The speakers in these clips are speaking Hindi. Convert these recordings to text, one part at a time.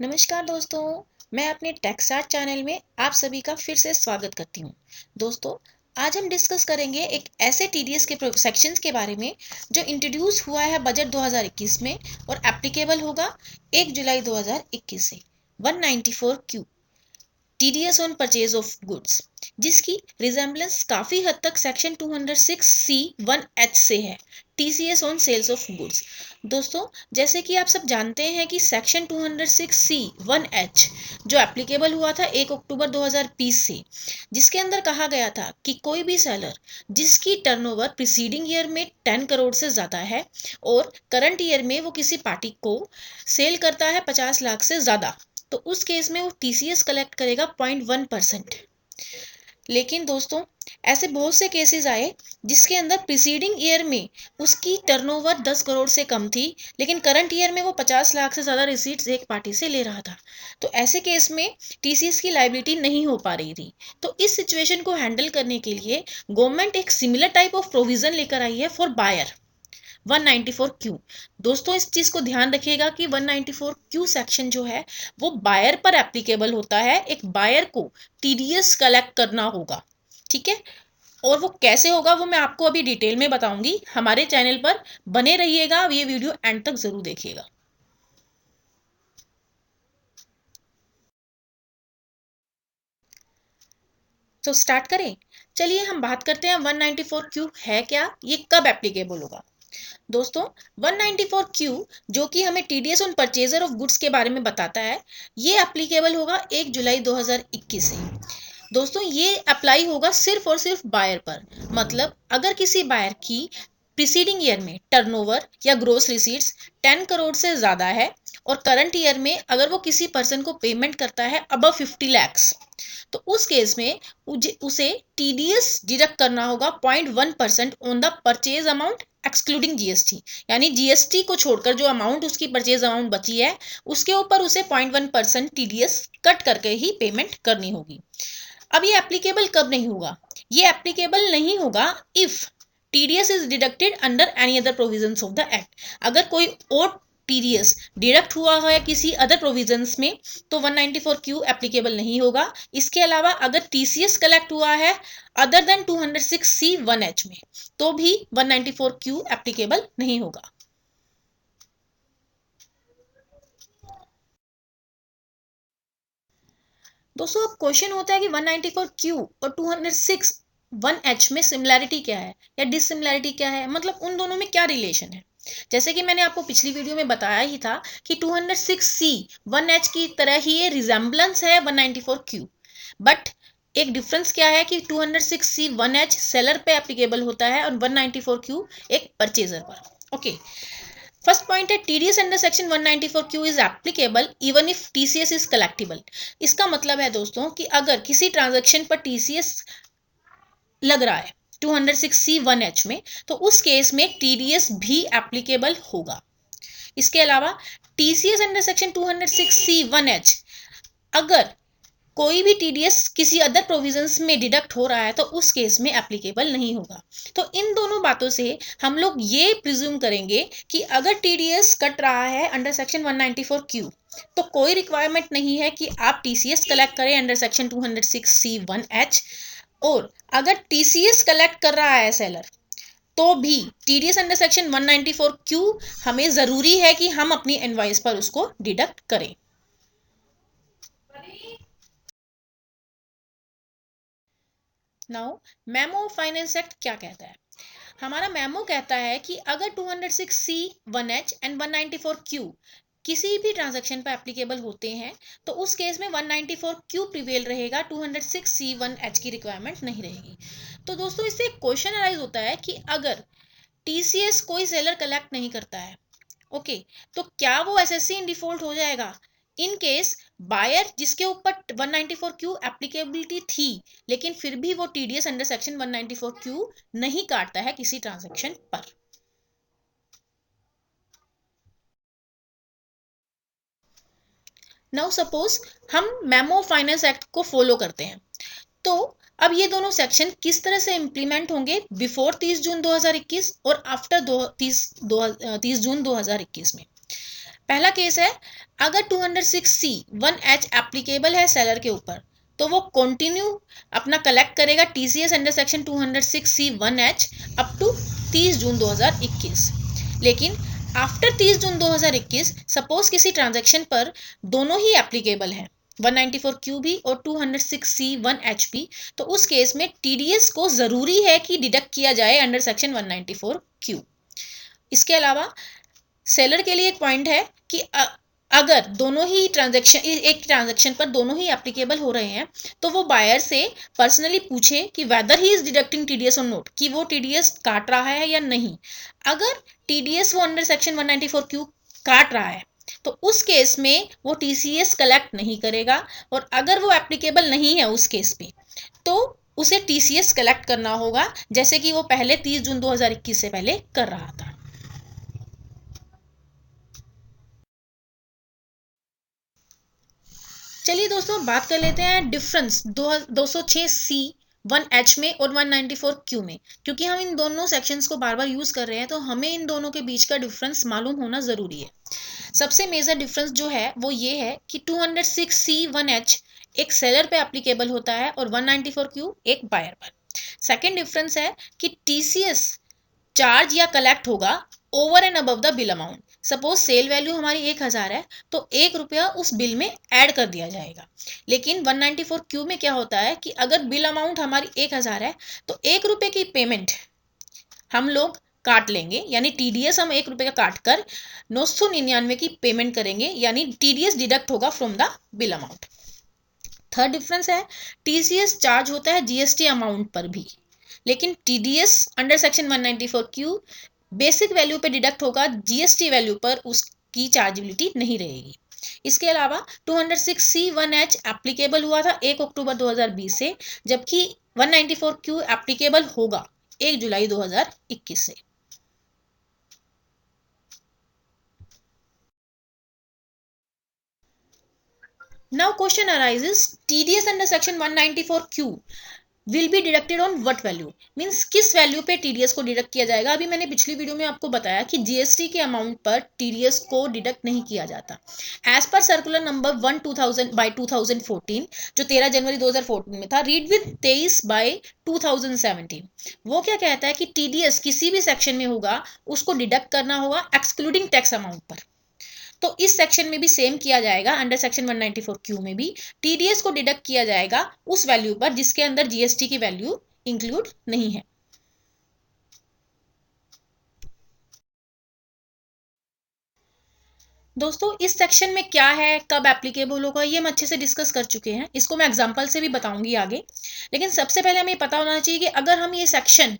नमस्कार दोस्तों, मैं अपने टेक्साट चैनल में आप सभी का फिर से स्वागत करती हूँ। दोस्तों, आज हम डिस्कस करेंगे एक ऐसे टीडीएस के सेक्शंस के बारे में जो इंट्रोड्यूस हुआ है बजट 2021 में और एप्लीकेबल होगा 1 जुलाई 2021 से। 194 Q TDS on purchase of goods, जिसकी रिजेम्बलेंस काफ़ी हद तक सेक्शन 206 सी 1H से है, TCS on sales of goods. दोस्तों, जैसे कि आप सब जानते हैं कि सेक्शन 206 सी 1H जो एप्लीकेबल हुआ था 1 अक्टूबर 2020 से, जिसके अंदर कहा गया था कि कोई भी सेलर जिसकी टर्नओवर प्रीसीडिंग ईयर में 10 करोड़ से ज़्यादा है और करंट ईयर में वो किसी पार्टी को सेल करता है 50 लाख से ज़्यादा, तो उस केस में वो टीसीएस कलेक्ट करेगा 0.1%। लेकिन दोस्तों, ऐसे बहुत से केसेस आए जिसके अंदर प्रीसीडिंग ईयर में उसकी टर्नओवर 10 करोड़ से कम थी, लेकिन करंट ईयर में वो 50 लाख से ज़्यादा रिसीट्स एक पार्टी से ले रहा था। तो ऐसे केस में टीसीएस की लायबिलिटी नहीं हो पा रही थी। तो इस सिचुएशन को हैंडल करने के लिए गवर्नमेंट एक सिमिलर टाइप ऑफ प्रोविजन लेकर आई है फॉर बायर, 194 क्यू। दोस्तों, इस चीज को ध्यान रखिएगा कि 194 क्यू सेक्शन जो है वो बायर पर एप्लीकेबल होता है। एक बायर को टीडीएस कलेक्ट करना होगा, ठीक है। और वो कैसे होगा वो मैं आपको अभी डिटेल में बताऊंगी। हमारे चैनल पर बने रहिएगा, ये वीडियो एंड तक जरूर देखिएगा। तो स्टार्ट करें। चलिए हम बात करते हैं 194 क्यू है क्या, ये कब एप्लीकेबल होगा। दोस्तों, 194 क्यू जो कि हमें TDS on purchaser of goods के बारे में बताता है, ये एप्लीकेबल होगा 1 जुलाई 2021 से। दोस्तों, ये अप्लाई होगा सिर्फ और सिर्फ बायर पर। मतलब अगर किसी बायर की प्रीसीडिंग ईयर में टर्नओवर या ग्रोस रिसीट्स 10 करोड़ से ज़्यादा है और करंट ईयर में अगर वो किसी पर्सन को पेमेंट करता है अबव 50 लैक्स, तो उस केस में उसे टीडीएस डिडक्ट करना होगा 0.1% on the purchase amount excluding GST. यानी जीएसटी को छोड़कर जो अमाउंट उसकी परचेज अमाउंट बची है उसके ऊपर उसे 0.1% टीडीएस कट करके ही पेमेंट करनी होगी। अब ये एप्लीकेबल कब नहीं होगा? ये एप्लीकेबल नहीं होगा if TDS is deducted under any other provisions of the act. अगर कोई और टीडीएस डिडक्ट हुआ है किसी अदर प्रोविजंस में तो 194 क्यू एप्लीकेबल नहीं होगा। इसके अलावा अगर टीसीएस कलेक्ट हुआ है अदर देन 206 सी 1H में तो भी 194 क्यू एप्लीकेबल नहीं होगा। दोस्तों, अब क्वेश्चन होता है कि 194 क्यू और 206 1H में सिमिलैरिटी क्या है या डिसिमिलैरिटी क्या है, मतलब उन दोनों में क्या रिलेशन है। जैसे कि मैंने आपको पिछली वीडियो में बताया ही था कि 206 सी 1H की तरह ही ये रिजेम्बलेंस है 194 क्यू, बट एक डिफरेंस क्या है कि 206 सी 1H सेलर पे एप्लीकेबल होता है और 194 क्यू एक परचेजर पर। ओके, फर्स्ट पॉइंट है TDS under section 194 Q is applicable even if TCS is collectible. इसका मतलब है दोस्तों कि अगर किसी ट्रांजैक्शन पर टीसीएस लग रहा है 206 सी 1H में तो उस केस में टीडीएस भी एप्लीकेबल होगा। इसके अलावा TCS under section 206 C 1H अगर कोई भी टीडीएस किसी अदर प्रोविजंस में डिडक्ट हो रहा है तो उस केस में एप्लीकेबल नहीं होगा। तो इन दोनों बातों से हम लोग ये प्रिज्यूम करेंगे कि अगर टीडीएस कट रहा है अंडर सेक्शन 194 क्यू तो कोई रिक्वायरमेंट नहीं है कि आप टीसीएस कलेक्ट करें अंडर सेक्शन 206 सी 1H। और अगर टीसीएस कलेक्ट कर रहा है सेलर तो भी टीडीएस अंडर सेक्शन 194 क्यू हमें जरूरी है कि हम अपनी इनवॉइस पर उसको डिडक्ट करें। नाउ मेमो फाइनेंस एक्ट क्या कहता है? हमारा मेमो कहता है कि अगर 206 सी 1H एंड 194 क्यू किसी भी ट्रांजैक्शन पर एप्लीकेबल होते हैं तो उस केस में 194 क्यू प्रिवेल रहेगा, 206 सी 1H की रिक्वायरमेंट नहीं रहेगी। तो दोस्तों, इससे एक क्वेश्चन अराइज होता है कि अगर टीसीएस कोई सेलर कलेक्ट नहीं करता है, ओके, तो क्या वो एसएससी इन डिफॉल्ट हो जाएगा? इन केस बायर जिसके ऊपर 194 क्यू एप्लीकेबिलिटी थी लेकिन फिर भी वो टीडीएस अंडर सेक्शन 194 क्यू नहीं काटता है किसी ट्रांजैक्शन पर। नाउ सपोज हम मेमो फाइनेंस एक्ट को फॉलो करते हैं, तो अब ये दोनों सेक्शन किस तरह से इंप्लीमेंट होंगे बिफोर 30 जून 2021 और आफ्टर 30 जून 2021 में। पहला केस है अगर 206C 1H एप्लीकेबल है सेलर के ऊपर तो वो कंटिन्यू अपना कलेक्ट करेगा TCS under section 206C 1H up to 30 June 2021। लेकिन आफ्टर 30 जून 2021 सपोज किसी ट्रांजैक्शन पर दोनों ही एप्लीकेबल है, 194Q भी और 206C 1H भी, तो उस केस में टीडीएस को जरूरी है कि डिडक्ट किया जाए अंडर सेक्शन 194Q। इसके अलावा सेलर के लिए एक पॉइंट है कि अगर दोनों ही एक ट्रांजैक्शन पर दोनों ही एप्लीकेबल हो रहे हैं तो वो बायर से पर्सनली पूछे कि weather he is deducting TDS और नोट, कि वो टीडीएस काट रहा है या नहीं। अगर टीडीएस वो अंडर सेक्शन 194Q काट रहा है तो उस केस में वो टीसीएस कलेक्ट नहीं करेगा, और अगर वो एप्लीकेबल नहीं है उस केस पे तो उसे टीसीएस कलेक्ट करना होगा, जैसे कि वो पहले 30 जून 2021 से पहले कर रहा था। चलिए दोस्तों बात कर लेते हैं डिफरेंस 206C 1H में और 194Q में, क्योंकि हम इन दोनों सेक्शंस को बार बार यूज कर रहे हैं तो हमें इन दोनों के बीच का डिफरेंस मालूम होना जरूरी है। सबसे मेजर डिफरेंस जो है वो ये है कि 206C 1H एक सेलर पे एप्लीकेबल होता है और 194Q एक बायर पर। सेकेंड डिफरेंस है कि टीसीएस चार्ज या कलेक्ट होगा over and above the bill amount. Suppose sale value हमारी 1000 है तो 1 रुपया उस बिल में ऐड कर दिया जाएगा। लेकिन 194Q में क्या होता है कि अगर बिल अमाउंट हमारी 1000 है तो 1 रुपये की पेमेंट हम लोग काट लेंगे, यानी टीडीएस हम 1 रुपये का काट कर 999 की पेमेंट करेंगे, यानी टीडीएस डिडक्ट होगा from the bill amount. Third difference है टीसीएस चार्ज होता है जीएसटी अमाउंट पर भी, लेकिन TDS under section 194Q basic value पे डिडक्ट होगा, जीएसटी वैल्यू पर उसकी चार्जेबिलिटी नहीं रहेगी। इसके अलावा 206C 1H एप्लीकेबल हुआ था 1 अक्टूबर 2020 से, जबकि 194Q एप्लीकेबल होगा 1 जुलाई 2021 से। Now question arises, TDS under section 194Q will be deducted on what value, means किस वैल्यू पे टीडीएस को डिडक्ट किया जाएगा। अभी मैंने पिछली वीडियो में आपको बताया कि जीएसटी के अमाउंट पर टीडीएस को डिडक्ट नहीं किया जाता। As per circular number 1 2000 bye 2014 जो 13 जनवरी 2014 में था, रीड विद 23 बाय 2017, वो क्या कहता है कि टीडीएस किसी भी सेक्शन में होगा उसको डिडक्ट करना होगा एक्सक्लूडिंग टैक्स अमाउंट पर। तो इस सेक्शन में भी सेम किया जाएगा, अंडर सेक्शन 194Q में भी टीडीएस को डिडक्ट किया जाएगा उस वैल्यू पर जिसके अंदर जीएसटी की वैल्यू इंक्लूड नहीं है। दोस्तों इस सेक्शन में क्या है, कब एप्लीकेबल होगा, ये हम अच्छे से डिस्कस कर चुके हैं, इसको मैं एग्जांपल से भी बताऊंगी आगे। लेकिन सबसे पहले हमें पता होना चाहिए कि अगर हम ये सेक्शन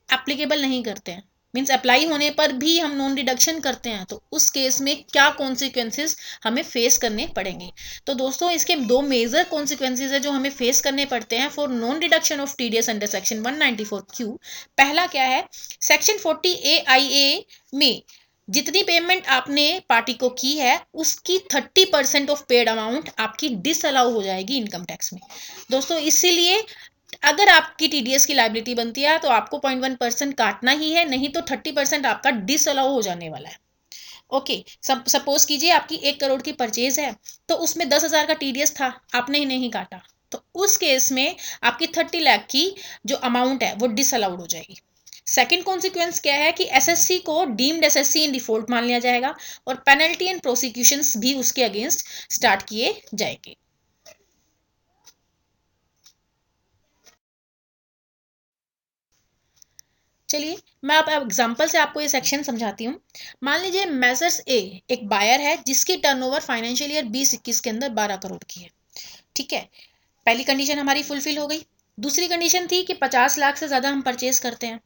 एप्लीकेबल नहीं करते हैं, मीन्स अप्लाई होने पर भी हम नॉन डिडक्शन करते हैं, तो उस केस में क्या कॉन्सिक्वेंसेस हमें फेस करने पड़ेंगे। तो दोस्तों इसके दो मेजर कॉन्सिक्वेंसेस है जो हमें फेस करने पड़ते हैं for non deduction of TDS under section 194Q। पहला क्या है, सेक्शन 40A में जितनी पेमेंट आपने पार्टी को की है उसकी 30% ऑफ पेड अमाउंट आपकी डिसअलाउ हो जाएगी इनकम टैक्स में। दोस्तों इसीलिए अगर आपकी टीडीएस की लायबिलिटी बनती है तो आपको 0.1% काटना ही है, नहीं तो 30% आपका डिसअलाउ हो जाने वाला है। ओके, सपोज कीजिए आपकी 1 करोड़ की परचेज है तो उसमें 10,000 का टीडीएस था, आपने ही नहीं काटा, तो उस केस में आपकी 30 लाख की जो अमाउंट है वो डिसअलाउड हो जाएगी। सेकेंड कॉन्सिक्वेंस क्या है कि एसएससी को डीम्ड एसएससी इन डिफॉल्ट मान लिया जाएगा और पेनल्टी एंड प्रोसिक्यूशंस भी उसके अगेंस्ट स्टार्ट किए जाएंगे। चलिए मैं आप एग्जांपल से आपको ये सेक्शन समझाती हूँ। मान लीजिए मेजर्स ए एक बायर है जिसकी टर्नओवर फाइनेंशियल ईयर 2021 के अंदर 12 करोड़ की है। ठीक है, पहली कंडीशन हमारी फुलफिल हो गई। दूसरी कंडीशन थी कि 50 लाख से ज्यादा हम परचेज करते हैं,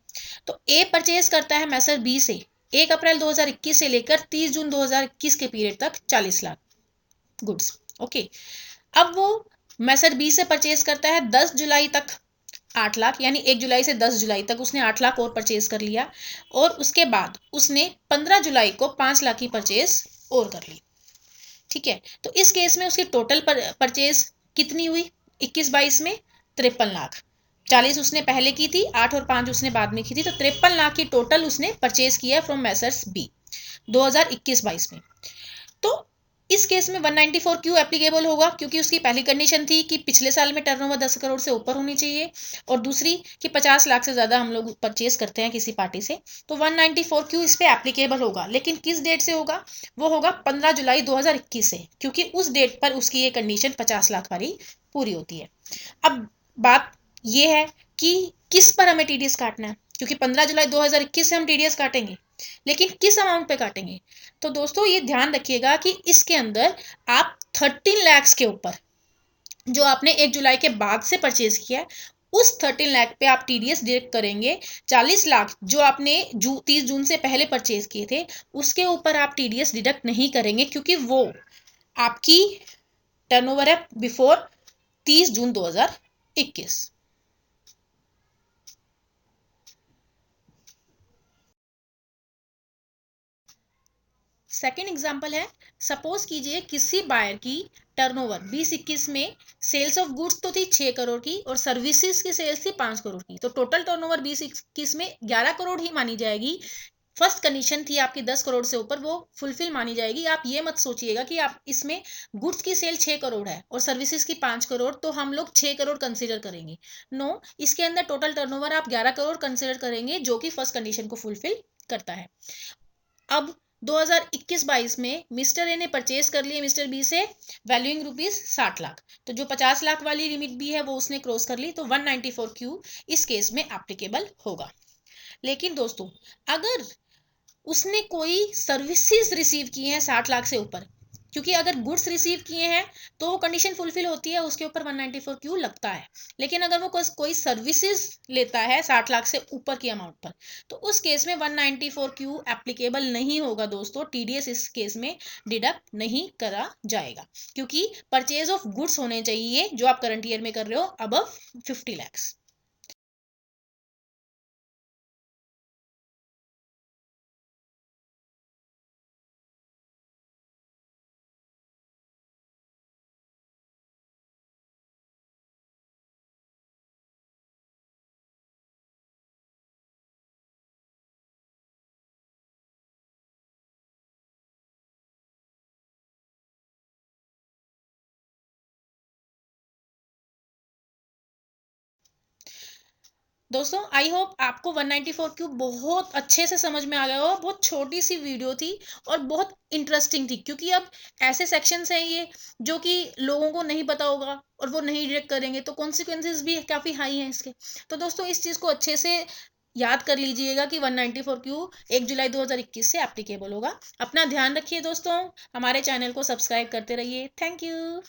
तो ए परचेज करता है मैसर बी से 1 अप्रैल 2021 से लेकर 30 जून 2021 के पीरियड तक 40 लाख गुड्स। ओके, अब वो मैसर बी से परचेज करता है 10 जुलाई तक 8 लाख, यानी 1 जुलाई से 10 जुलाई तक उसने 8 लाख और परचेज कर लिया, और उसके बाद उसने 15 जुलाई को 5 लाख की परचेज और कर ली। ठीक है, तो इस केस में उसकी टोटल परचेज कितनी हुई, 21-22 में 53 लाख। 40 उसने पहले की थी, 8 और 5 उसने बाद में की थी, तो 53 लाख की टोटल उसने परचेज किया फ्रॉम मैसर्स बी 2021-22 में। तो इस केस में 194 क्यों एप्लीकेबल होगा, क्योंकि उसकी पहली कंडीशन थी कि पिछले साल में टर्नओवर 10 करोड़ से ऊपर होनी चाहिए और दूसरी कि 50 लाख से ज़्यादा हम लोग परचेज करते हैं किसी पार्टी से, तो 194 क्यों इस पे एप्लीकेबल होगा। लेकिन किस डेट से होगा, वो होगा 15 जुलाई 2021 से, क्योंकि उस डेट पर उसकी ये कंडीशन 50 लाख वाली पूरी होती है। अब बात ये है कि किस पर हमें टीडीएस काटना है, क्योंकि 15 जुलाई 2021 से हम टीडीएस काटेंगे, लेकिन किस अमाउंट पे काटेंगे। तो दोस्तों ये ध्यान रखिएगा कि इसके अंदर आप 13 लाख के ऊपर जो आपने 1 जुलाई के बाद से परचेज किया है, उस 13 लाख पे आप टीडीएस डिडक्ट करेंगे। 40 लाख जो आपने 30 जून से पहले परचेज किए थे, उसके ऊपर आप टीडीएस डिडक्ट नहीं करेंगे, क्योंकि वो आपकी टर्नओवर है बिफोर 30 जून 2021। सेकेंड एग्जाम्पल है, सपोज कीजिए किसी बायर की टर्नओवर 2021 में सेल्स ऑफ गुड्स तो थी 6 करोड़ की और सर्विसेज की सेल्स थी 5 करोड़ की, तो टोटल टर्नओवर 2021 में 11 करोड़ ही मानी जाएगी। फर्स्ट कंडीशन थी आपकी 10 करोड़ से ऊपर, वो फुलफिल मानी जाएगी। आप ये मत सोचिएगा कि आप इसमें गुड्स की सेल 6 करोड़ है और सर्विसेज की 5 करोड़, तो हम लोग 6 करोड़ कंसीडर करेंगे। नो, इसके अंदर टोटल टर्नओवर आप 11 करोड़ कंसीडर करेंगे, जो कि फर्स्ट कंडीशन को फुलफिल करता है। अब 2021-22 में मिस्टर ए ने परचेज कर लिए मिस्टर बी से वैल्यूइंग रुपीज 60 लाख, तो जो 50 लाख वाली लिमिट भी है वो उसने क्रॉस कर ली, तो 194 क्यू इस केस में एप्लीकेबल होगा। लेकिन दोस्तों अगर उसने कोई सर्विसेज रिसीव की हैं 60 लाख से ऊपर, क्योंकि अगर गुड्स रिसीव किए हैं तो वो कंडीशन फुलफिल होती है, उसके ऊपर 194 क्यू लगता है। लेकिन अगर वो कोई सर्विसेज लेता है 60 लाख से ऊपर की अमाउंट पर, तो उस केस में 194 क्यू एप्लीकेबल नहीं होगा दोस्तों। टीडीएस इस केस में डिडक्ट नहीं करा जाएगा, क्योंकि परचेज ऑफ गुड्स होने चाहिए जो आप करंट ईयर में कर रहे हो अबव 50 लैक्स। दोस्तों आई होप आपको 194 क्यूब बहुत अच्छे से समझ में आ गया हो। बहुत छोटी सी वीडियो थी और बहुत इंटरेस्टिंग थी, क्योंकि अब ऐसे सेक्शंस हैं ये जो कि लोगों को नहीं पता होगा और वो नहीं डिटेक्ट करेंगे, तो कॉन्सिक्वेंसेज भी काफ़ी हाई हैं इसके। तो दोस्तों इस चीज़ को अच्छे से याद कर लीजिएगा कि 194 क्यू 1 जुलाई 2021 से एप्लीकेबल होगा। अपना ध्यान रखिए दोस्तों, हमारे चैनल को सब्सक्राइब करते रहिए। Thank you.